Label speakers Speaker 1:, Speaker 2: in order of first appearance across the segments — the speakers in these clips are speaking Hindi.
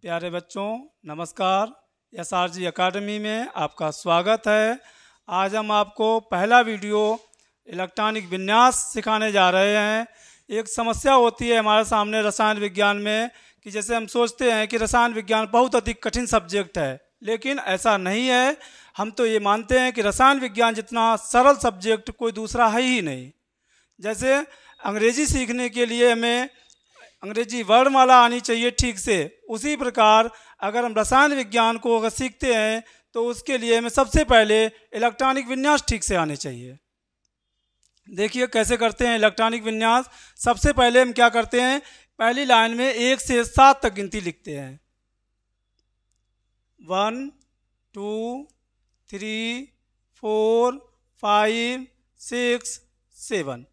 Speaker 1: प्यारे बच्चों नमस्कार। SRG अकेडमी में आपका स्वागत है। आज हम आपको पहला वीडियो इलेक्ट्रॉनिक विन्यास सिखाने जा रहे हैं। एक समस्या होती है हमारे सामने रसायन विज्ञान में कि जैसे हम सोचते हैं कि रसायन विज्ञान बहुत अधिक कठिन सब्जेक्ट है, लेकिन ऐसा नहीं है। हम तो ये मानते हैं कि रसायन विज्ञान जितना सरल सब्जेक्ट कोई दूसरा है ही नहीं। जैसे अंग्रेजी सीखने के लिए हमें अंग्रेजी वर्णमाला आनी चाहिए ठीक से, उसी प्रकार अगर हम रसायन विज्ञान को अगर सीखते हैं तो उसके लिए हमें सबसे पहले इलेक्ट्रॉनिक विन्यास ठीक से आने चाहिए। देखिए कैसे करते हैं इलेक्ट्रॉनिक विन्यास। सबसे पहले हम क्या करते हैं, पहली लाइन में 1 से 7 तक गिनती लिखते हैं। 1 2 3 4 5 6 7।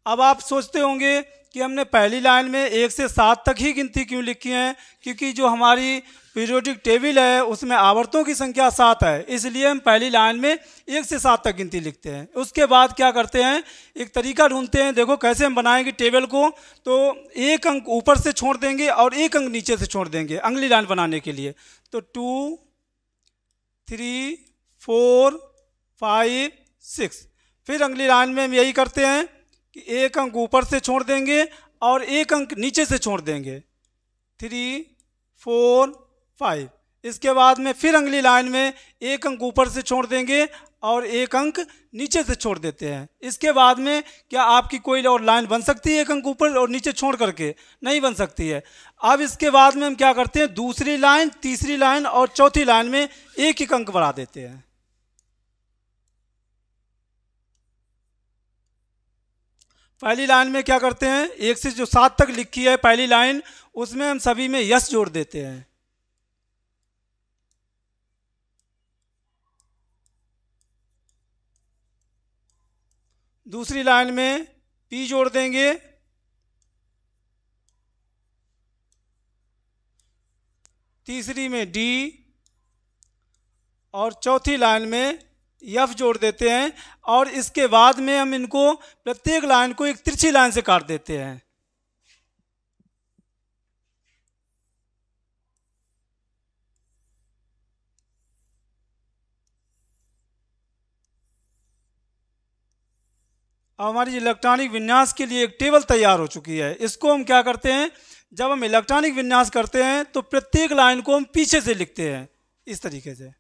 Speaker 1: अब आप सोचते होंगे कि हमने पहली लाइन में 1 से 7 तक ही गिनती क्यों लिखी है, क्योंकि जो हमारी पीरियोडिक टेबल है उसमें आवर्तों की संख्या 7 है, इसलिए हम पहली लाइन में 1 से 7 तक गिनती लिखते हैं। उसके बाद क्या करते हैं, एक तरीका ढूंढते हैं। देखो कैसे हम बनाएंगे टेबल को, तो एक अंक ऊपर से छोड़ देंगे और एक अंक नीचे से छोड़ देंगे अगली लाइन बनाने के लिए। तो 2 3 4 5 6। फिर अगली लाइन में हम यही करते हैं कि एक अंक ऊपर से छोड़ देंगे और एक अंक नीचे से छोड़ देंगे। 3 4 5। इसके बाद में फिर अगली लाइन में एक अंक ऊपर से छोड़ देंगे और एक अंक नीचे से छोड़ देते हैं। इसके बाद में क्या आपकी कोई और लाइन बन सकती है एक अंक ऊपर और नीचे छोड़ करके? नहीं बन सकती है। अब इसके बाद में हम क्या करते हैं, दूसरी लाइन, तीसरी लाइन और चौथी लाइन में एक एक अंक बढ़ा देते हैं। पहली लाइन में क्या करते हैं, 1 से जो 7 तक लिखी है पहली लाइन, उसमें हम सभी में यस जोड़ देते हैं। दूसरी लाइन में पी जोड़ देंगे। तीसरी में डी और चौथी लाइन में एफ जोड़ देते हैं। और इसके बाद में हम इनको प्रत्येक लाइन को एक तिरछी लाइन से काट देते हैं। अब हमारी इलेक्ट्रॉनिक विन्यास के लिए एक टेबल तैयार हो चुकी है। इसको हम क्या करते हैं, जब हम इलेक्ट्रॉनिक विन्यास करते हैं तो प्रत्येक लाइन को हम पीछे से लिखते हैं इस तरीके से।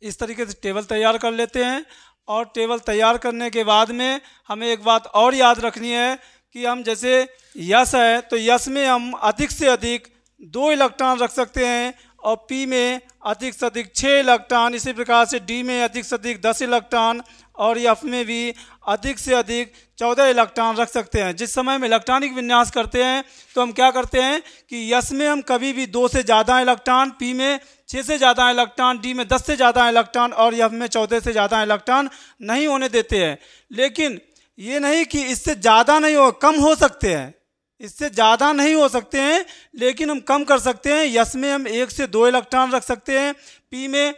Speaker 1: इस तरीके से टेबल तैयार कर लेते हैं। और टेबल तैयार करने के बाद में हमें एक बात और याद रखनी है कि हम जैसे यस है तो यस में हम अधिक से अधिक 2 इलेक्ट्रॉन रख सकते हैं और पी में अधिक से अधिक 6 इलेक्ट्रॉन, इसी प्रकार से डी में अधिक से अधिक 10 इलेक्ट्रॉन और एफ में भी अधिक से अधिक 14 इलेक्ट्रॉन रख सकते हैं। जिस समय हम इलेक्ट्रॉनिक विन्यास करते हैं तो हम क्या करते हैं कि यस में हम कभी भी 2 से ज़्यादा इलेक्ट्रॉन, पी में 6 से ज़्यादा इलेक्ट्रॉन, डी में 10 से ज़्यादा इलेक्ट्रॉन और एफ में 14 से ज़्यादा इलेक्ट्रॉन नहीं होने देते हैं। लेकिन ये नहीं कि इससे ज़्यादा नहीं हो, कम हो सकते हैं, इससे ज़्यादा नहीं हो सकते हैं, लेकिन हम कम कर सकते हैं। यस में हम 1 से 2 इलेक्ट्रॉन रख सकते हैं, पी में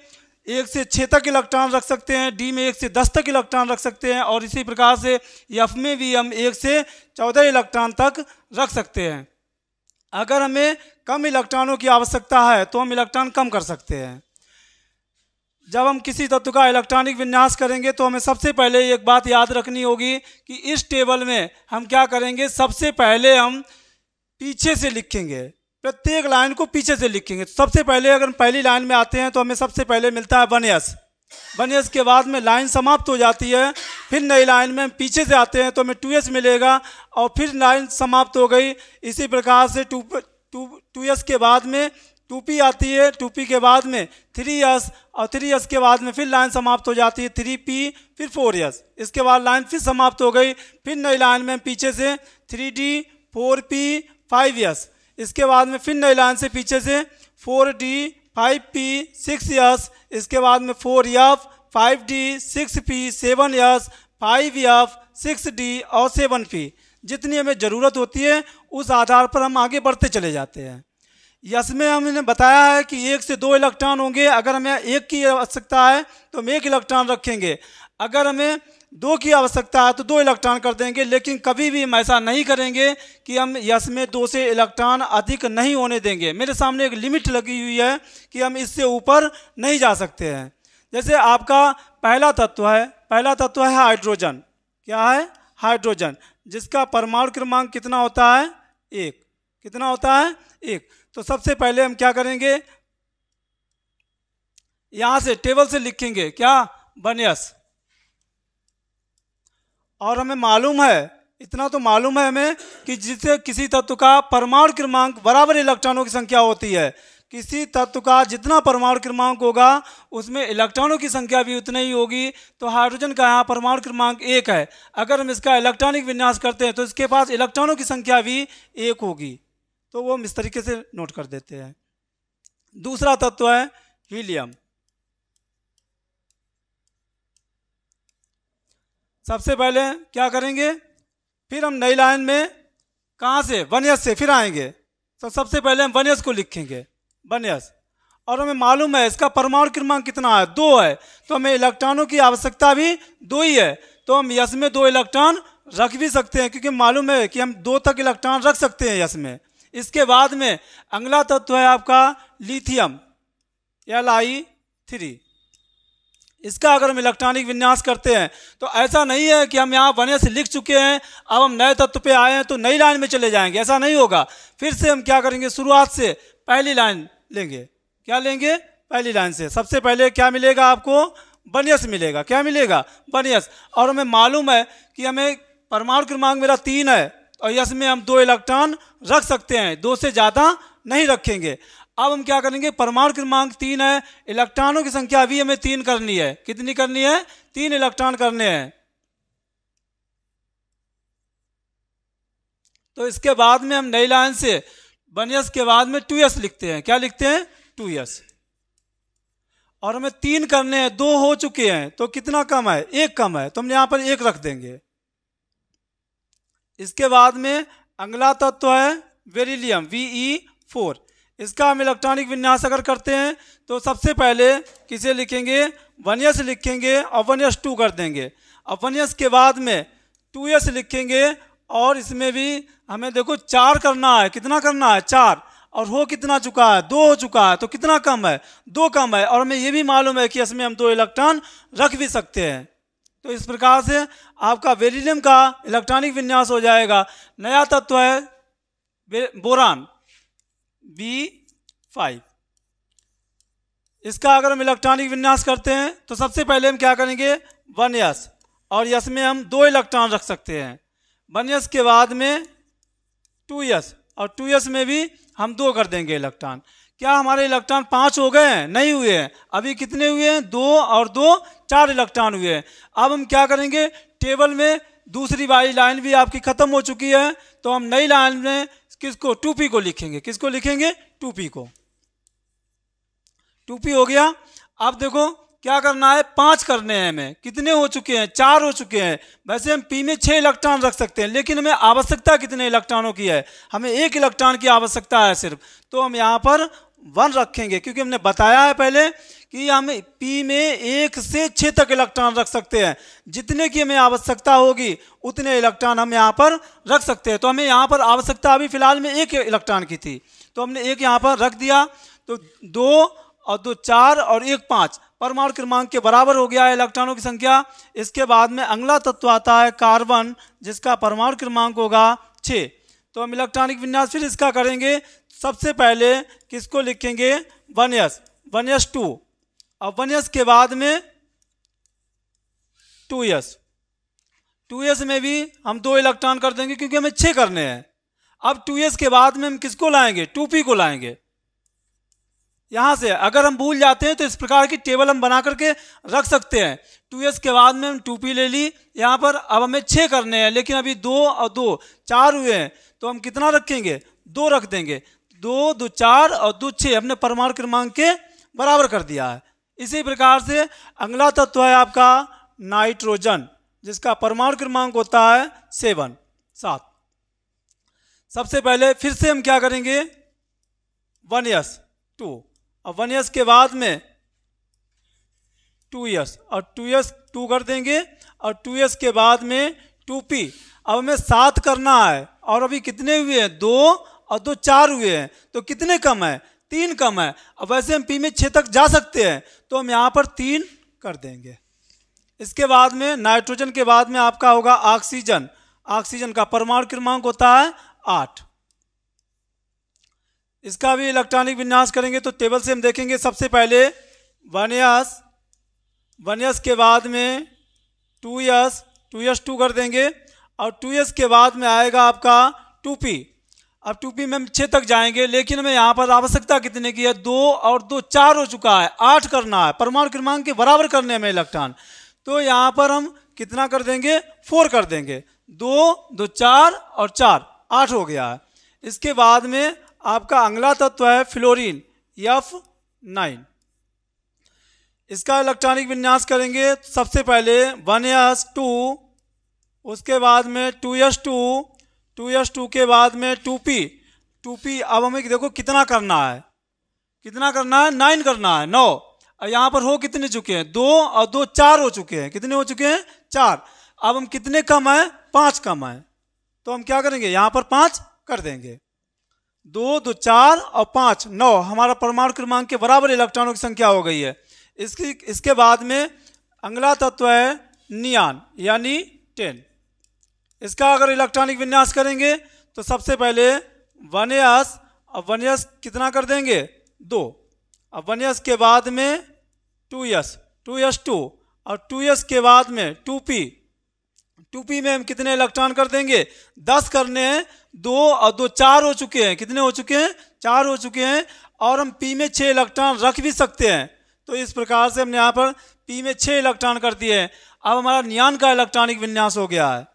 Speaker 1: 1 से 6 तक इलेक्ट्रॉन रख सकते हैं, डी में 1 से 10 तक इलेक्ट्रॉन रख सकते हैं और इसी प्रकार से एफ में भी हम 1 से 14 इलेक्ट्रॉन तक रख सकते हैं। अगर हमें कम इलेक्ट्रॉनों की आवश्यकता है तो हम इलेक्ट्रॉन कम कर सकते हैं। जब हम किसी तत्व का इलेक्ट्रॉनिक विन्यास करेंगे तो हमें सबसे पहले एक बात याद रखनी होगी कि इस टेबल में हम क्या करेंगे, सबसे पहले हम पीछे से लिखेंगे, प्रत्येक लाइन को पीछे से लिखेंगे। सबसे पहले अगर हम पहली लाइन में आते हैं तो हमें सबसे पहले मिलता है 1s। 1s के बाद में लाइन समाप्त हो जाती है, फिर नई लाइन में हम पीछे से आते हैं तो हमें 2s मिलेगा और फिर लाइन समाप्त हो गई। इसी प्रकार से 2s के बाद में 2p आती है, 2p के बाद में 3s और 3s के बाद में फिर लाइन समाप्त हो जाती है 3p फिर 4s, इसके बाद लाइन फिर समाप्त हो गई, फिर नई लाइन में पीछे से 3d 4p 5s, इसके बाद में फिर नई लाइन से पीछे से 4d 5p 6s, इसके बाद में 4f 5d 6p 7s 5f 6d और 7p। जितनी हमें ज़रूरत होती है उस आधार पर हम आगे बढ़ते चले जाते हैं। यस में हमने बताया है कि 1 से 2 इलेक्ट्रॉन होंगे, अगर हमें 1 की आवश्यकता है तो हम 1 इलेक्ट्रॉन रखेंगे, अगर हमें 2 की आवश्यकता है तो 2 इलेक्ट्रॉन कर देंगे, लेकिन कभी भी हम ऐसा नहीं करेंगे कि हम यस में 2 से इलेक्ट्रॉन अधिक नहीं होने देंगे। मेरे सामने एक लिमिट लगी हुई है कि हम इससे ऊपर नहीं जा सकते हैं। जैसे आपका पहला तत्व है हाइड्रोजन। क्या है? हाइड्रोजन, जिसका परमाणु क्रमांक कितना होता है? 1। कितना होता है? 1। तो सबसे पहले हम क्या करेंगे, यहां से टेबल से लिखेंगे क्या? 1s। और हमें मालूम है, इतना तो मालूम है हमें कि जिससे किसी तत्व का परमाणु क्रमांक बराबर इलेक्ट्रॉनों की संख्या होती है। किसी तत्व का जितना परमाणु क्रमांक होगा उसमें इलेक्ट्रॉनों की संख्या भी उतनी ही होगी। तो हाइड्रोजन का यहाँ परमाणु क्रमांक 1 है, अगर हम इसका इलेक्ट्रॉनिक विन्यास करते हैं तो इसके पास इलेक्ट्रॉनों की संख्या भी 1 होगी। तो वो हम इस तरीके से नोट कर देते हैं। दूसरा तत्व है हीलियम। सबसे पहले क्या करेंगे, फिर हम नई लाइन में कहाँ से? 1s से फिर आएंगे। तो सबसे पहले हम 1s को लिखेंगे, 1s। और हमें मालूम है इसका परमाणु क्रमांक कितना है? 2 है, तो हमें इलेक्ट्रॉनों की आवश्यकता भी 2 ही है। तो हम यस में 2 इलेक्ट्रॉन रख भी सकते हैं, क्योंकि मालूम है कि हम 2 तक इलेक्ट्रॉन रख सकते हैं यस में। इसके बाद में अगला तत्व है आपका लिथियम, Li3। इसका अगर हम इलेक्ट्रॉनिक विन्यास करते हैं तो ऐसा नहीं है कि हम यहाँ 1s लिख चुके हैं, अब हम नए तत्व पे आए हैं तो नई लाइन में चले जाएंगे, ऐसा नहीं होगा। फिर से हम क्या करेंगे, शुरुआत से पहली लाइन लेंगे। क्या लेंगे? पहली लाइन से। सबसे पहले क्या मिलेगा आपको? 1s मिलेगा। क्या मिलेगा? 1s। और हमें मालूम है कि हमें परमाणु क्रमांक मेरा 3 है और यस में हम 2 इलेक्ट्रॉन रख सकते हैं, 2 से ज़्यादा नहीं रखेंगे। अब हम क्या करेंगे, परमाणु क्रमांक 3 है, इलेक्ट्रॉनों की संख्या भी हमें 3 करनी है। कितनी करनी है? 3 इलेक्ट्रॉन करने हैं। तो इसके बाद में हम नई लाइन से 1s के बाद में 2s लिखते हैं। क्या लिखते हैं? 2s। और हमें 3 करने हैं, 2 हो चुके हैं, तो कितना कम है? 1 कम है, तो हम यहाँ पर 1 रख देंगे। इसके बाद में अगला तत्व है बेरिलियम, Ve4। इसका हम इलेक्ट्रॉनिक विन्यास अगर करते हैं तो सबसे पहले किसे लिखेंगे? 1s लिखेंगे और 1s2 कर देंगे। अब 1s के बाद में 2s लिखेंगे और इसमें भी हमें देखो 4 करना है। कितना करना है? 4। और हो कितना चुका है? 2 हो चुका है, तो कितना कम है? 2 कम है। और हमें ये भी मालूम है कि इसमें हम 2 इलेक्ट्रॉन रख भी सकते हैं। तो इस प्रकार से आपका बेरिलियम का इलेक्ट्रॉनिक विन्यास हो जाएगा। नया तत्व है बोरान, B5। इसका अगर हम इलेक्ट्रॉनिक विन्यास करते हैं तो सबसे पहले हम क्या करेंगे? 1s, और यस में हम 2 इलेक्ट्रॉन रख सकते हैं। 1s के बाद में 2s, और 2s में भी हम 2 कर देंगे इलेक्ट्रॉन। क्या हमारे इलेक्ट्रॉन 5 हो गए हैं? नहीं हुए हैं। अभी कितने हुए हैं? 2 और 2 4 इलेक्ट्रॉन हुए हैं। अब हम क्या करेंगे, टेबल में दूसरी वाली लाइन भी आपकी खत्म हो चुकी है, तो हम नई लाइन में किसको? 2p को लिखेंगे। किसको लिखेंगे? 2p को। 2p हो गया। अब देखो क्या करना है, 5 करने हैं हमें। कितने हो चुके हैं? 4 हो चुके हैं। वैसे हम p में 6 इलेक्ट्रॉन रख सकते हैं, लेकिन हमें आवश्यकता कितने इलेक्ट्रॉनों की है? हमें 1 इलेक्ट्रॉन की आवश्यकता है सिर्फ। तो हम यहाँ पर 1 रखेंगे, क्योंकि हमने बताया है पहले कि हम p में 1 से 6 तक इलेक्ट्रॉन रख सकते हैं। जितने की हमें आवश्यकता होगी उतने इलेक्ट्रॉन हम यहाँ पर रख सकते हैं। तो हमें यहाँ पर आवश्यकता अभी फिलहाल में 1 इलेक्ट्रॉन की थी, तो हमने 1 यहाँ पर रख दिया। तो 2 और 2 4 और 1 5 परमाणु क्रमांक के बराबर हो गया है इलेक्ट्रॉनों की संख्या। इसके बाद में अगला तत्व आता है कार्बन, जिसका परमाणु क्रमांक होगा 6। तो हम इलेक्ट्रॉनिक विन्यास फिर इसका करेंगे। सबसे पहले किसको लिखेंगे? 1s, 1s2, और 1s के बाद में 2s। 2s में भी हम 2 इलेक्ट्रॉन कर देंगे, क्योंकि हमें 6 करने हैं। अब 2s के बाद में हम किसको लाएंगे? 2p को लाएंगे। यहाँ से अगर हम भूल जाते हैं तो इस प्रकार की टेबल हम बना करके रख सकते हैं। 2s के बाद में हम 2p ले ली यहाँ पर। अब हमें 6 करने हैं, लेकिन अभी 2 और 2 4 हुए हैं, तो हम कितना रखेंगे? 2 रख देंगे। 2 2 4 और 2 6 हमने परमाणु क्रमांक के बराबर कर दिया है। इसी प्रकार से अगला तत्व है आपका नाइट्रोजन, जिसका परमाणु क्रमांक होता है 7। सबसे पहले फिर से हम क्या करेंगे? 1s 2 और 1s के बाद में 2s और 2s 2 कर देंगे और 2s के बाद में 2p। अब हमें 7 करना है और अभी कितने हुए हैं? 2 और 2 4 हुए हैं, तो कितने कम है? 3 कम है। अब वैसे हम p में 6 तक जा सकते हैं, तो हम यहाँ पर 3 कर देंगे। इसके बाद में नाइट्रोजन के बाद में आपका होगा ऑक्सीजन। ऑक्सीजन का परमाणु क्रमांक होता है 8। इसका भी इलेक्ट्रॉनिक विन्यास करेंगे तो टेबल से हम देखेंगे। सबसे पहले 1s के बाद में 2s 2 कर देंगे और 2s के बाद में आएगा आपका 2p। अब 2p में हम 6 तक जाएंगे, लेकिन हमें यहाँ पर आवश्यकता कितने की है? 2 और 2 4 हो चुका है, 8 करना है। परमाणु क्रमांक के बराबर करने में इलेक्ट्रॉन, तो यहाँ पर हम कितना कर देंगे? 4 कर देंगे। 2 2 4 और 4 8 हो गया है। इसके बाद में आपका अगला तत्व है फ्लोरीन F9। इसका इलेक्ट्रॉनिक विन्यास करेंगे। सबसे पहले 1s 2, उसके बाद में 2s 2 के बाद में 2p। अब हमें देखो कितना करना है? 9 करना है, 9। और यहाँ पर हो कितने चुके हैं? 2 और 2 4 हो चुके हैं। कितने हो चुके हैं? 4। अब हम कितने कम है? 5 कम है, तो हम क्या करेंगे? यहाँ पर 5 कर देंगे। 2 2 4 और 5 9 हमारा परमाणु क्रमांक के बराबर इलेक्ट्रॉनों की संख्या हो गई है। इसके बाद में अगला तत्व है नियान यानी 10। इसका अगर इलेक्ट्रॉनिक विन्यास करेंगे तो सबसे पहले 1s और 1s कितना कर देंगे? 2। अब 1s के बाद में 2s 2 और 2s के बाद में 2p में हम कितने इलेक्ट्रॉन कर देंगे? 10 करने हैं। 2 और 2 4 हो चुके हैं। कितने हो चुके हैं? 4 हो चुके हैं। और हम p में 6 इलेक्ट्रॉन रख भी सकते हैं, तो इस प्रकार से हमने यहाँ पर p में 6 इलेक्ट्रॉन कर दिए हैं। अब हमारा नियान का इलेक्ट्रॉनिक विन्यास हो गया है।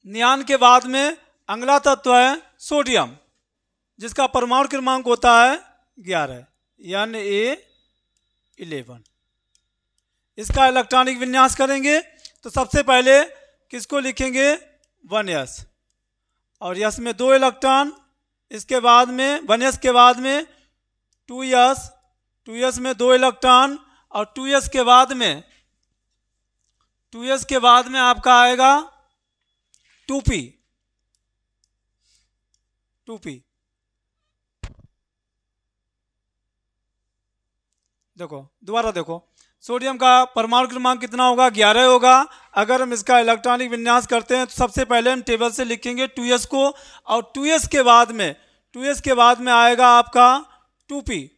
Speaker 1: नियान के बाद में अगला तत्व है सोडियम, जिसका परमाणु क्रमांक होता है 11 Na11। इसका इलेक्ट्रॉनिक विन्यास करेंगे तो सबसे पहले किसको लिखेंगे? 1s और यस में 2 इलेक्ट्रॉन। इसके बाद में 1s के बाद में 2s में 2 इलेक्ट्रॉन और 2s के बाद में आपका आएगा 2p। देखो दोबारा देखो, सोडियम का परमाणु क्रमांक कितना होगा? 11 होगा। अगर हम इसका इलेक्ट्रॉनिक विन्यास करते हैं तो सबसे पहले हम टेबल से लिखेंगे 2s को और 2s के बाद में आएगा आपका 2p।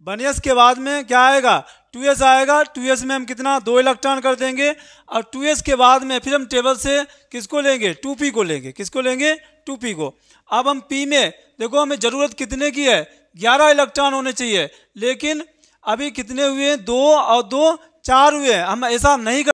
Speaker 1: 1s के बाद में क्या आएगा? 2s आएगा। 2s में हम कितना? 2 इलेक्ट्रॉन कर देंगे और 2s के बाद में फिर हम टेबल से किसको लेंगे? 2p को लेंगे। किसको लेंगे? 2p को। अब हम p में देखो हमें ज़रूरत कितने की है? 11 इलेक्ट्रॉन होने चाहिए, लेकिन अभी कितने हुए हैं? 2 और 2 4 हुए हैं। हम ऐसा नहीं